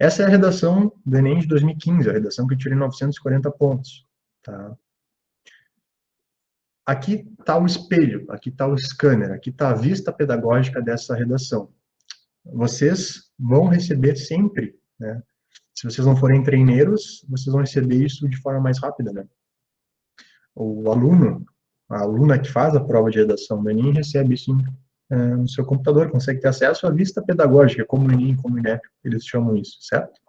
Essa é a redação do Enem de 2015, a redação que eu tirei 940 pontos. Tá? Aqui está o espelho, aqui está o scanner, aqui está a vista pedagógica dessa redação. Vocês vão receber sempre, né? Se vocês não forem treineiros, vocês vão receber isso de forma mais rápida, né? O aluno, a aluna que faz a prova de redação do Enem recebe isso no seu computador, consegue ter acesso à vista pedagógica, como o Enem, como o INEP, eles chamam isso, certo?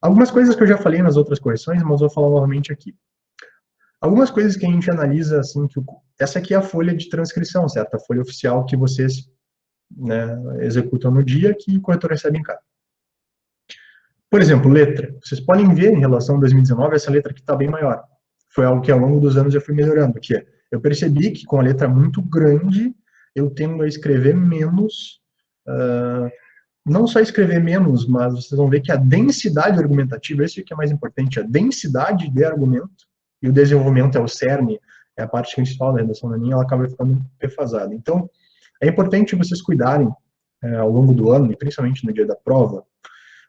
Algumas coisas que eu já falei nas outras correções, mas vou falar novamente aqui. Algumas coisas que a gente analisa, assim, essa aqui é a folha de transcrição, certo? A folha oficial que vocês, né, executam no dia, que o corretor recebe em casa. Por exemplo, letra. Vocês podem ver, em relação a 2019, essa letra aqui está bem maior. Foi algo que ao longo dos anos eu fui melhorando, que é, eu percebi que com a letra muito grande, eu tendo a escrever menos, não só escrever menos, mas vocês vão ver que a densidade argumentativa, esse que é mais importante, a densidade de argumento, e o desenvolvimento é o cerne, é a parte principal da redação da linha, ela acaba ficando defasada. Então, é importante vocês cuidarem ao longo do ano, e principalmente no dia da prova,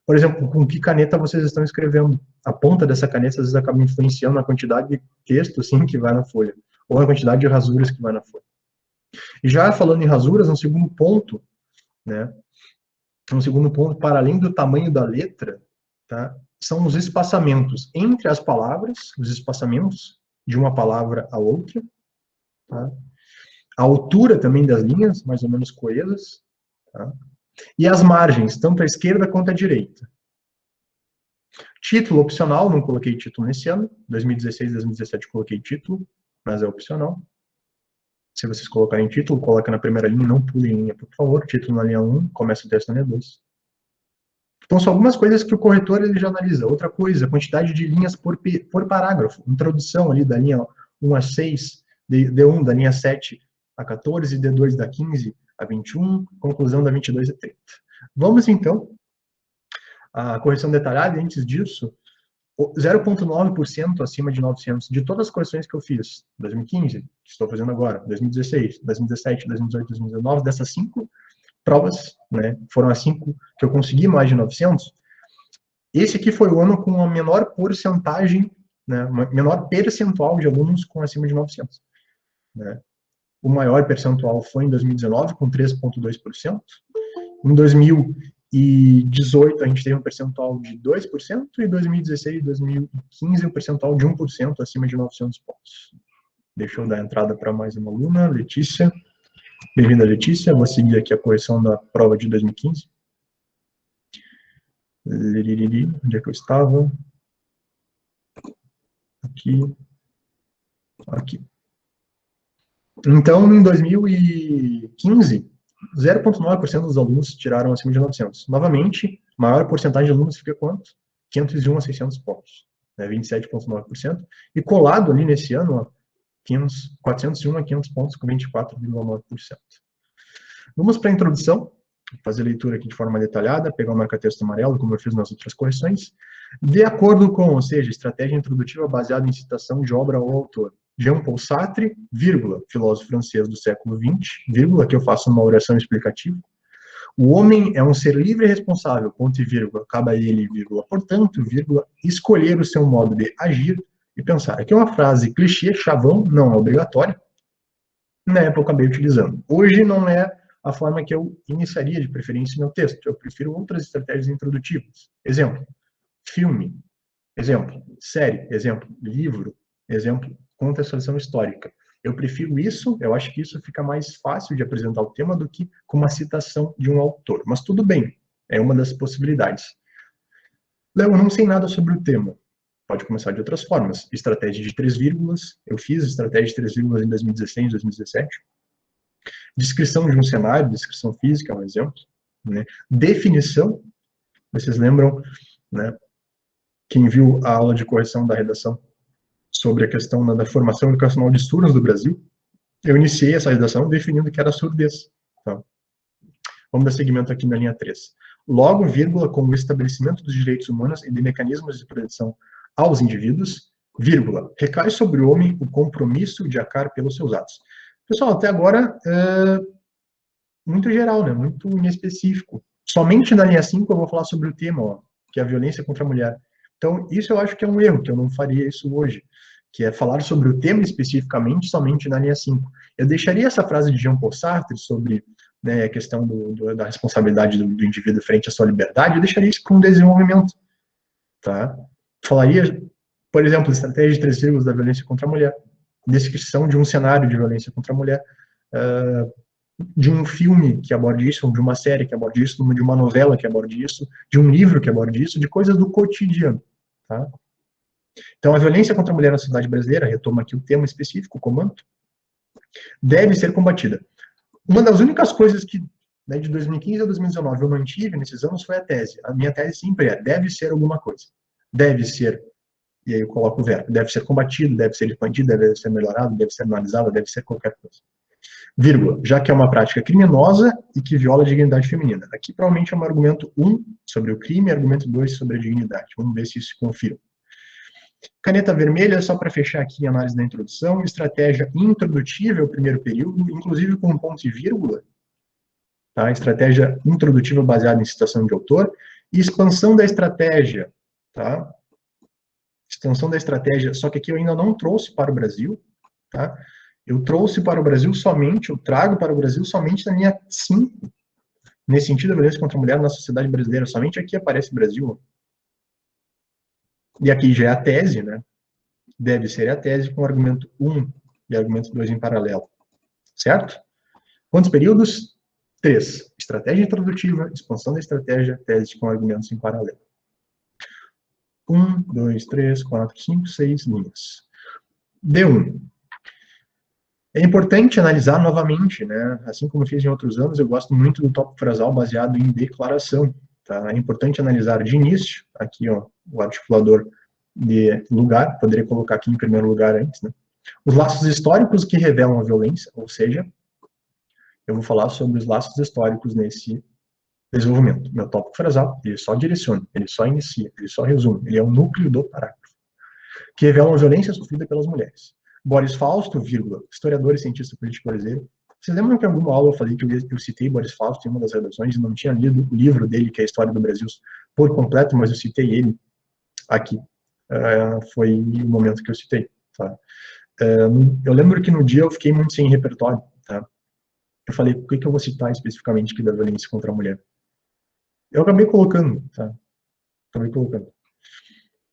por exemplo, com que caneta vocês estão escrevendo. A ponta dessa caneta, às vezes, acaba influenciando na quantidade de texto, assim, que vai na folha, ou na quantidade de rasuras que vai na folha. E já falando em rasuras, um segundo ponto, né, para além do tamanho da letra, tá, são os espaçamentos entre as palavras, os espaçamentos de uma palavra a outra, tá, a altura também das linhas, mais ou menos coesas, tá, e as margens, tanto à esquerda quanto à direita. Título opcional, não coloquei título nesse ano, 2016, 2017 coloquei título, mas é opcional. Se vocês colocarem título, coloca na primeira linha, não pule em linha, por favor. Título na linha 1, começa o texto na linha 2. Então, são algumas coisas que o corretor ele já analisa. Outra coisa, a quantidade de linhas por parágrafo. Introdução ali da linha 1 a 6, D1 da linha 7 a 14, D2 da 15 a 21, conclusão da 22 a 30. Vamos, então, à correção detalhada. Antes disso, 0,9% acima de 900 de todas as correções que eu fiz, 2015, que estou fazendo agora, 2016, 2017, 2018, 2019, dessas 5 provas, né, foram as 5 que eu consegui mais de 900, esse aqui foi o ano com a menor porcentagem, né, menor percentual de alunos com acima de 900. Né. O maior percentual foi em 2019, com 3,2%. Em 2018, a gente teve um percentual de 2%, e em 2016 e 2015, um percentual de 1% acima de 900 pontos. Deixa eu dar entrada para mais uma aluna, Letícia. Bem-vinda, Letícia. Vou seguir aqui a correção da prova de 2015. Onde é que eu estava? Aqui. Aqui. Então, em 2015, 0,9% dos alunos tiraram acima de 900. Novamente, maior porcentagem de alunos fica quanto? 501 a 600 pontos, né, 27,9%. E colado ali nesse ano, ó, 401 a 500 pontos com 24,9%. Vamos para a introdução, vou fazer a leitura aqui de forma detalhada, pegar o marca-texto amarelo, como eu fiz nas outras correções. De acordo com, ou seja, estratégia introdutiva baseada em citação de obra ao autor. Jean-Paul Sartre, vírgula, filósofo francês do século XX, vírgula, que eu faço uma oração explicativa. O homem é um ser livre e responsável, ponto e vírgula, cabe a ele, vírgula, portanto, vírgula, escolher o seu modo de agir e pensar. Aqui é uma frase clichê, chavão, não é obrigatória. Na época eu acabei utilizando. Hoje não é a forma que eu iniciaria de preferência meu texto. Eu prefiro outras estratégias introdutivas. Exemplo, filme. Exemplo, série. Exemplo, livro. Exemplo, contextualização histórica. Eu prefiro isso, eu acho que isso fica mais fácil de apresentar o tema do que com uma citação de um autor. Mas tudo bem, é uma das possibilidades. Léo, eu não sei nada sobre o tema. Pode começar de outras formas. Estratégia de 3 vírgulas. Eu fiz estratégia de 3 vírgulas em 2016, 2017. Descrição de um cenário, descrição física é um exemplo. Né? Definição. Vocês lembram, né, quem viu a aula de correção da redação sobre a questão da formação educacional de surdos do Brasil? Eu iniciei essa redação definindo que era surdez. Tá? Vamos dar seguimento aqui na linha 3. Logo, vírgula, com o estabelecimento dos direitos humanos e de mecanismos de proteção aos indivíduos, vírgula, recai sobre o homem o compromisso de arcar pelos seus atos. Pessoal, até agora, muito geral, né? Muito inespecífico. Somente na linha 5 eu vou falar sobre o tema, ó, que é a violência contra a mulher. Então, isso eu acho que é um erro, que eu não faria isso hoje, que é falar sobre o tema especificamente somente na linha 5. Eu deixaria essa frase de Jean Paul Sartre sobre, né, a questão da responsabilidade do indivíduo frente à sua liberdade, eu deixaria isso para um desenvolvimento, tá? Falaria, por exemplo, estratégia de 3 vírgulas da violência contra a mulher, descrição de um cenário de violência contra a mulher, de um filme que aborde isso, de uma série que aborde isso, de uma novela que aborde isso, de um livro que aborde isso, de coisas do cotidiano, tá? Então, a violência contra a mulher na sociedade brasileira, retoma aqui o tema específico, o comando, deve ser combatida. Uma das únicas coisas que, né, de 2015 a 2019 eu mantive nesses anos foi a tese. A minha tese sempre é, deve ser alguma coisa. Deve ser, e aí eu coloco o verbo, deve ser combatido, deve ser expandido, deve ser melhorado, deve ser analisado, deve ser qualquer coisa. Vírgula, já que é uma prática criminosa e que viola a dignidade feminina. Aqui provavelmente é um argumento 1 sobre o crime e argumento 2 sobre a dignidade. Vamos ver se isso se confirma. Caneta vermelha, só para fechar aqui a análise da introdução, estratégia introdutiva ao primeiro período, inclusive com ponto e vírgula, tá? Estratégia introdutiva baseada em citação de autor, e expansão da estratégia, tá? Extensão da estratégia, só que aqui eu ainda não trouxe para o Brasil, tá? Eu trouxe para o Brasil somente, eu trago para o Brasil somente na linha 5, nesse sentido, a violência contra a mulher na sociedade brasileira, somente aqui aparece Brasil. E aqui já é a tese, né? Deve ser a tese com argumento 1 e argumento 2 em paralelo. Certo? Quantos períodos? 3. Estratégia introdutiva, expansão da estratégia, tese com argumentos em paralelo. 1, 2, 3, 4, 5, 6 linhas. D1. É importante analisar novamente, né? Assim como eu fiz em outros anos, eu gosto muito do tópico frasal baseado em declaração. Tá? É importante analisar de início, aqui ó, o articulador de lugar, poderia colocar aqui em primeiro lugar antes, né? Os laços históricos que revelam a violência, ou seja, eu vou falar sobre os laços históricos nesse desenvolvimento. Meu tópico frasal, ele só direciona, ele só inicia, ele só resume, ele é o núcleo do parágrafo, que revelam a violência sofrida pelas mulheres. Boris Fausto, vírgula, historiador e cientista político brasileiro. Vocês lembram que em alguma aula eu falei que eu citei Boris Fausto em uma das redações e não tinha lido o livro dele, que é a História do Brasil, por completo, mas eu citei ele aqui. Foi o momento que eu citei. Tá? Eu lembro que no dia eu fiquei muito sem repertório. Tá? Eu falei, por que eu vou citar especificamente aqui da violência contra a mulher? Eu acabei colocando. Tá? Acabei colocando.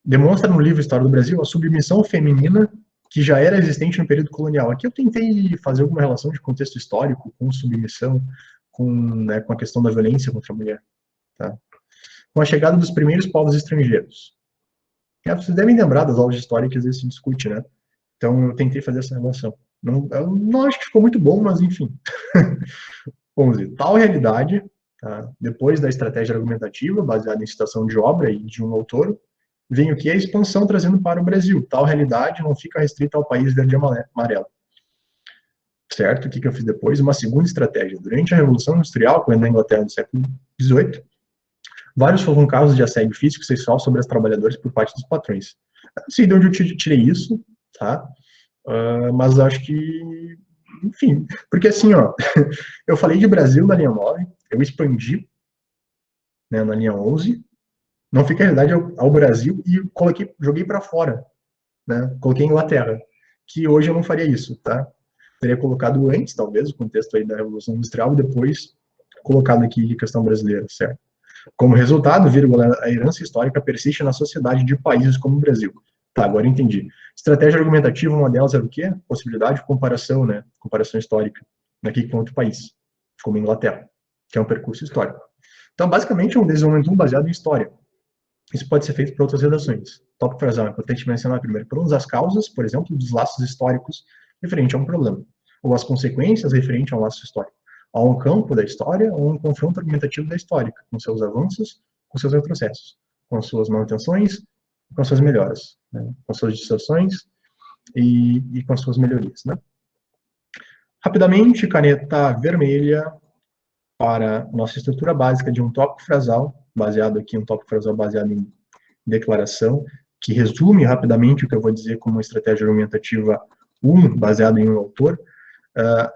Demonstra no livro História do Brasil a submissão feminina que já era existente no período colonial. Aqui eu tentei fazer alguma relação de contexto histórico com submissão, né, com a questão da violência contra a mulher. Tá? Com a chegada dos primeiros povos estrangeiros. Vocês devem lembrar das aulas de história que às vezes se discute, né? Então eu tentei fazer essa relação. Eu não acho que ficou muito bom, mas enfim. 11. Tal realidade, tá? Depois da estratégia argumentativa, baseada em citação de obra e de um autor, vem o que? A expansão trazendo para o Brasil. Tal realidade não fica restrita ao país verde e amarelo. Certo? O que eu fiz depois? Uma segunda estratégia. Durante a Revolução Industrial, quando na Inglaterra do século XVIII, vários foram casos de assédio físico e sexual sobre as trabalhadoras por parte dos patrões. Eu não sei de onde eu tirei isso, tá? Mas acho que, enfim, porque assim, ó, eu falei de Brasil na linha 9, eu expandi, né, na linha 11, não fica a realidade ao Brasil e joguei para fora, né? Coloquei Inglaterra, que hoje eu não faria isso, tá? Teria colocado antes, talvez, o contexto aí da Revolução Industrial, e depois colocado aqui a questão brasileira, certo? Como resultado, vírgula, a herança histórica persiste na sociedade de países como o Brasil. Tá, agora entendi. Estratégia argumentativa, uma delas era o quê? Possibilidade de comparação, né? Comparação histórica, aqui com outro país, como a Inglaterra, que é um percurso histórico. Então, basicamente, é um desenvolvimento baseado em história. Isso pode ser feito por outras redações. Tópico frasal, é importante mencionar primeiro, por as causas, por exemplo, dos laços históricos referente a um problema, ou as consequências referente a um laço histórico, a um campo da história, ou um confronto argumentativo da história, com seus avanços, com seus retrocessos, com suas manutenções, com suas melhoras, né? Com suas distorções e com suas melhorias, né? Rapidamente, caneta vermelha para nossa estrutura básica de um tópico frasal, baseado aqui, um tópico frasal baseado em declaração, que resume rapidamente o que eu vou dizer como estratégia argumentativa 1, baseado em um autor.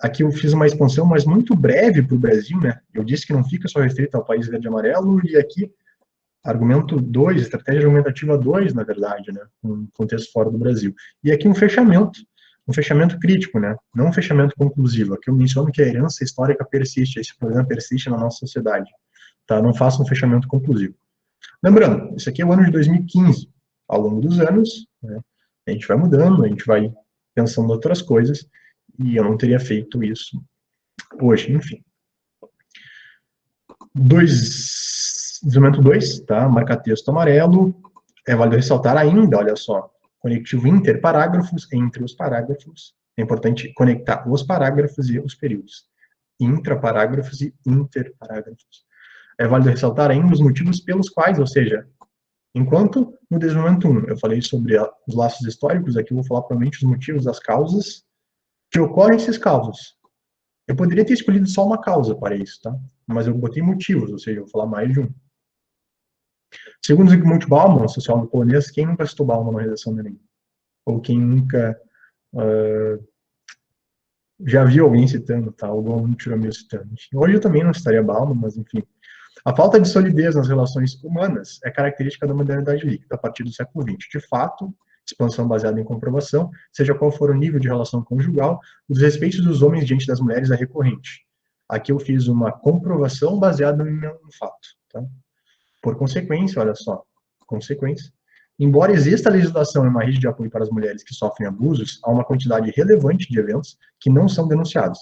Aqui eu fiz uma expansão, mas muito breve para o Brasil, né? Eu disse que não fica só restrito ao país verde e amarelo, e aqui Argumento 2, estratégia argumentativa 2, na verdade, né, um contexto fora do Brasil. E aqui um fechamento crítico, né, não um fechamento conclusivo. Aqui eu menciono que a herança histórica persiste, esse problema persiste na nossa sociedade, tá? Não faça um fechamento conclusivo. Lembrando, isso aqui é o ano de 2015. Ao longo dos anos, né, a gente vai mudando, a gente vai pensando em outras coisas, e eu não teria feito isso hoje, enfim. Desenvolvimento 2, tá? Marcar texto amarelo. É válido ressaltar ainda, olha só, conectivo interparágrafos, entre os parágrafos. É importante conectar os parágrafos e os períodos. Intraparágrafos e interparágrafos. É válido ressaltar ainda os motivos pelos quais, ou seja, enquanto no desenvolvimento 1 eu falei sobre os laços históricos, aqui eu vou falar provavelmente os motivos das causas que ocorrem esses causos. Eu poderia ter escolhido só uma causa para isso, tá? Mas eu botei motivos, ou seja, eu vou falar mais de um. Segundo Zygmunt Bauman, sociólogo polonês, quem nunca citou Bauman na redação do Enem? Ou quem nunca já viu alguém citando, tá? Ou algum tirou citando. Hoje eu também não citaria Bauman, mas enfim. A falta de solidez nas relações humanas é característica da modernidade líquida a partir do século XX. De fato, expansão baseada em comprovação, seja qual for o nível de relação conjugal, o desrespeito dos homens diante das mulheres é recorrente. Aqui eu fiz uma comprovação baseada em um fato. Tá? Por consequência, olha só, consequência, embora exista legislação e uma rede de apoio para as mulheres que sofrem abusos, há uma quantidade relevante de eventos que não são denunciados.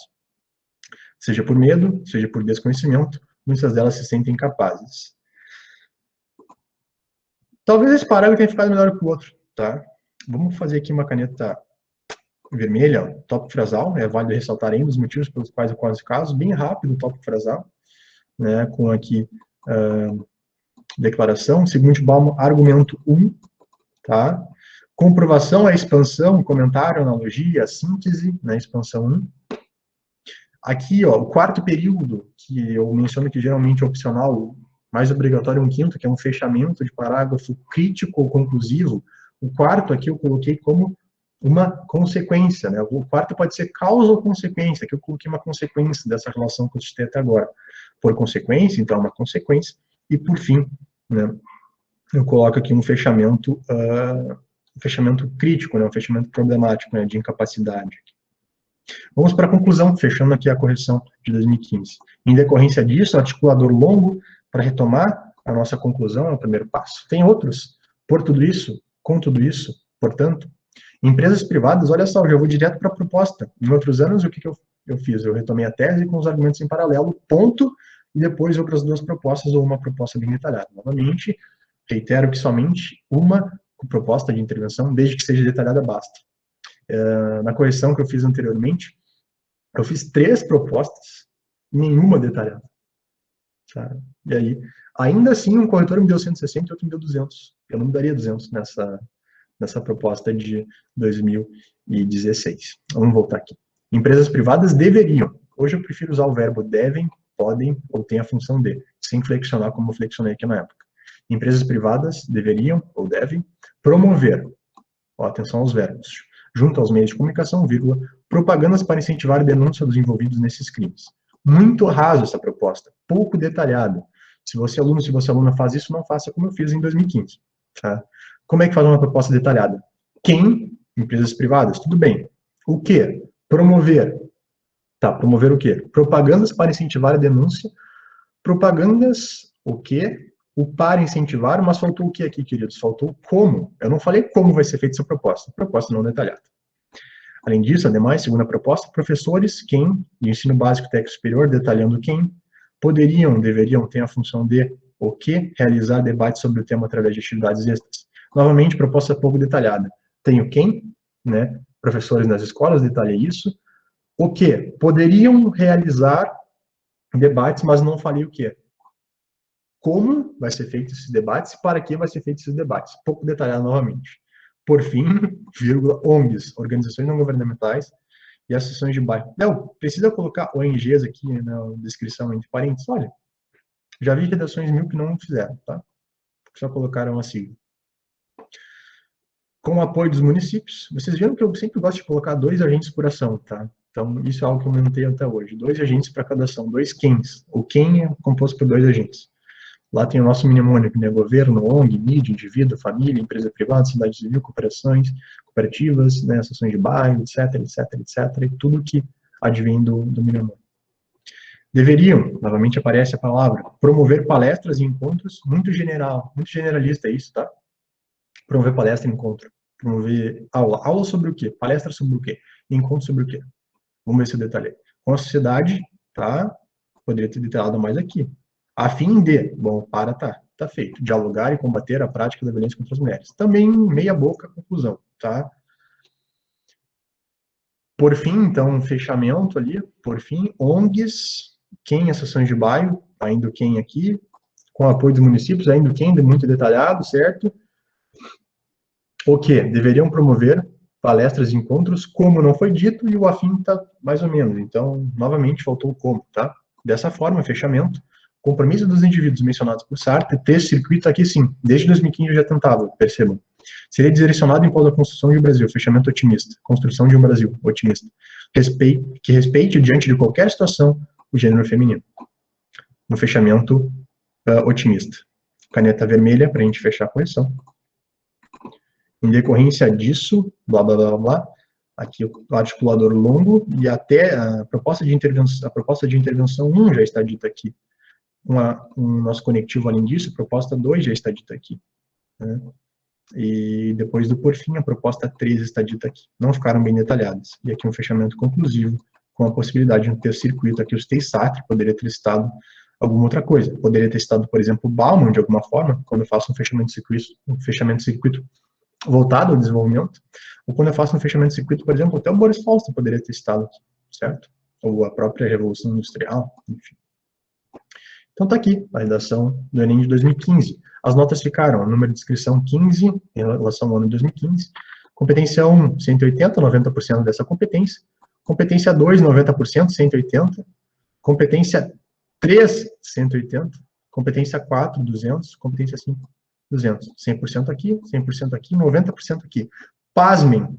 Seja por medo, seja por desconhecimento, muitas delas se sentem incapazes. Talvez esse parágrafo tenha ficado melhor que o outro, tá? Vamos fazer aqui uma caneta vermelha, tópico frasal, é válido ressaltar ainda os motivos pelos quais ocorrem os casos, bem rápido o tópico frasal, né, com aqui declaração, segundo Bauman, argumento 1, tá? Comprovação, a expansão, comentário, analogia, síntese, né, expansão 1. Aqui, ó, o quarto período, que eu menciono que geralmente é opcional, mais obrigatório é um quinto, que é um fechamento de parágrafo crítico ou conclusivo. O quarto aqui eu coloquei como uma consequência, né? O quarto pode ser causa ou consequência, que eu coloquei uma consequência dessa relação que eu citei até agora. Por consequência, então, uma consequência. E, por fim, né, eu coloco aqui um fechamento crítico, né, um fechamento problemático, né, de incapacidade. Vamos para a conclusão, fechando aqui a correção de 2015. Em decorrência disso, o articulador longo, para retomar a nossa conclusão, é o primeiro passo. Tem outros. Por tudo isso, com tudo isso, portanto, empresas privadas, olha só, eu já vou direto para a proposta. Em outros anos, o que eu fiz? Eu retomei a tese com os argumentos em paralelo, ponto, e depois outras duas propostas, ou uma proposta bem detalhada. Novamente, reitero que somente uma proposta de intervenção, desde que seja detalhada, basta. Na correção que eu fiz anteriormente, eu fiz 3 propostas, nenhuma detalhada. Sabe? E aí, ainda assim, um corretor me deu 160 e outro me deu 200. Eu não me daria 200 nessa proposta de 2016. Vamos voltar aqui. Empresas privadas deveriam. Hoje eu prefiro usar o verbo devem, podem ou tem a função de, sem flexionar como eu flexionei aqui na época. Empresas privadas deveriam ou devem promover, ó, atenção aos verbos, junto aos meios de comunicação, vírgula, propagandas para incentivar a denúncia dos envolvidos nesses crimes. Muito raso essa proposta, pouco detalhada. Se você aluna faz isso, não faça como eu fiz em 2015. Tá? Como é que faz uma proposta detalhada? Quem? Empresas privadas, tudo bem. O que? Promover. Tá, promover o quê? Propagandas para incentivar a denúncia. Propagandas, o quê? O para incentivar, mas faltou o que aqui, queridos? Faltou como. Eu não falei como vai ser feita essa proposta. Proposta não detalhada. Além disso, ademais, segundo a proposta, professores, quem, de ensino básico técnico superior, detalhando quem, poderiam, deveriam ter a função de o que, realizar debates sobre o tema através de atividades extras. Novamente, proposta pouco detalhada. Tenho quem, né, professores nas escolas, detalhei isso. O que, poderiam realizar debates, mas não falei o que. Como vai ser feito esses debates e para que vai ser feito esses debates. Pouco detalhado novamente. Por fim, vírgula, ONGs, organizações não governamentais, e associações de bairro. Não, precisa colocar ONGs aqui na descrição entre parênteses. Olha, já vi redações 1000 que não fizeram, tá? Só colocaram a sigla. Com o apoio dos municípios, vocês viram que eu sempre gosto de colocar 2 agentes por ação, tá? Então, isso é algo que eu mantenho até hoje. 2 agentes para cada ação, 2 quens. O quem é composto por 2 agentes. Lá tem o nosso mnemônico, né? Governo, ONG, mídia, indivíduo, família, empresa privada, sociedade civil, cooperativas, né? Associações de bairro, etc, etc, etc, e tudo que advém do mnemônico. Deveriam, novamente aparece a palavra, promover palestras e encontros, muito generalista isso, tá? Promover palestra e encontro. Promover aula. Aula sobre o quê? Palestra sobre o quê? Encontro sobre o quê? Vamos ver se eu detalhei. Com a sociedade, tá? Poderia ter detalhado mais aqui. A fim de, bom, tá feito. Dialogar e combater a prática da violência contra as mulheres. Também meia boca, conclusão, tá? Por fim, então, fechamento ali, por fim, ONGs, quem associações de bairro, ainda quem aqui, com apoio dos municípios, ainda quem, muito detalhado, certo? O que? Deveriam promover palestras e encontros, como não foi dito, e o afim está mais ou menos. Então, novamente, faltou o como, tá? Dessa forma, fechamento. Compromisso dos indivíduos mencionados por Sartre, texto circuito aqui sim, desde 2015 eu já tentava, percebam. Seria direcionado em prol da construção de um Brasil, fechamento otimista, construção de um Brasil otimista, que respeite diante de qualquer situação o gênero feminino. No fechamento otimista. Caneta vermelha para a gente fechar a correção. Em decorrência disso, blá, blá, blá, blá, aqui o articulador longo, e até a proposta de intervenção 1 já está dita aqui. Nosso conectivo, além disso, a proposta 2 já está dita aqui. Né? E depois do por fim, a proposta 3 está dita aqui. Não ficaram bem detalhadas. E aqui um fechamento conclusivo, com a possibilidade de um ter circuito aqui, os textos Sartre poderia ter citado alguma outra coisa. Poderia ter citado, por exemplo, Bauman, de alguma forma, quando eu faço um fechamento de circuito voltado ao desenvolvimento, ou quando eu faço um fechamento de circuito, por exemplo, até o Boris Fausto poderia ter citado aqui, certo? Ou a própria Revolução Industrial, enfim. Então tá aqui, a redação do Enem de 2015. As notas ficaram, número de inscrição 15, em relação ao ano de 2015, competência 1, 180, 90% dessa competência, competência 2, 90%, 180, competência 3, 180, competência 4, 200, competência 5, 200. 100% aqui, 100% aqui, 90% aqui. Pasmem,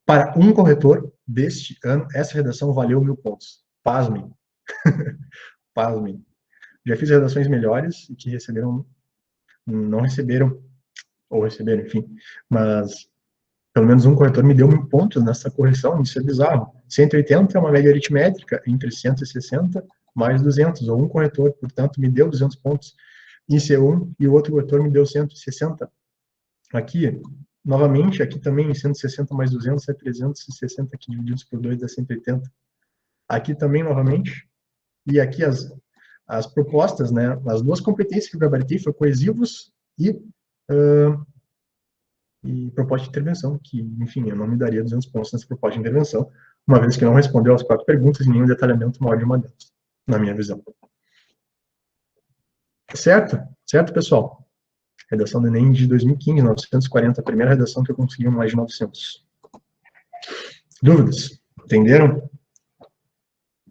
para um corretor deste ano, essa redação valeu 1000 pontos. Pasmem. Pasmem. Já fiz redações melhores e que não receberam, ou receberam, enfim, mas pelo menos um corretor me deu 1000 pontos nessa correção, isso é bizarro. 180 é uma média aritmétrica entre 160 mais 200, ou um corretor, portanto, me deu 200 pontos em C1 e o outro corretor me deu 160. Aqui, novamente, aqui também 160 mais 200 é 360, aqui divididos por 2 dá 180. Aqui também, novamente, e aqui as propostas, né, as duas competências que eu gabaritei foram coesivos e proposta de intervenção, que, enfim, eu não me daria 200 pontos nessa proposta de intervenção, uma vez que não respondeu às 4 perguntas e nenhum detalhamento maior de uma delas, na minha visão. Certo? Certo, pessoal? Redação do Enem de 2015, 940, a primeira redação que eu consegui mais de 900. Dúvidas? Entenderam?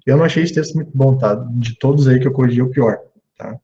Eu não achei esse texto muito bom, tá? De todos aí que eu corrigi, o pior, tá?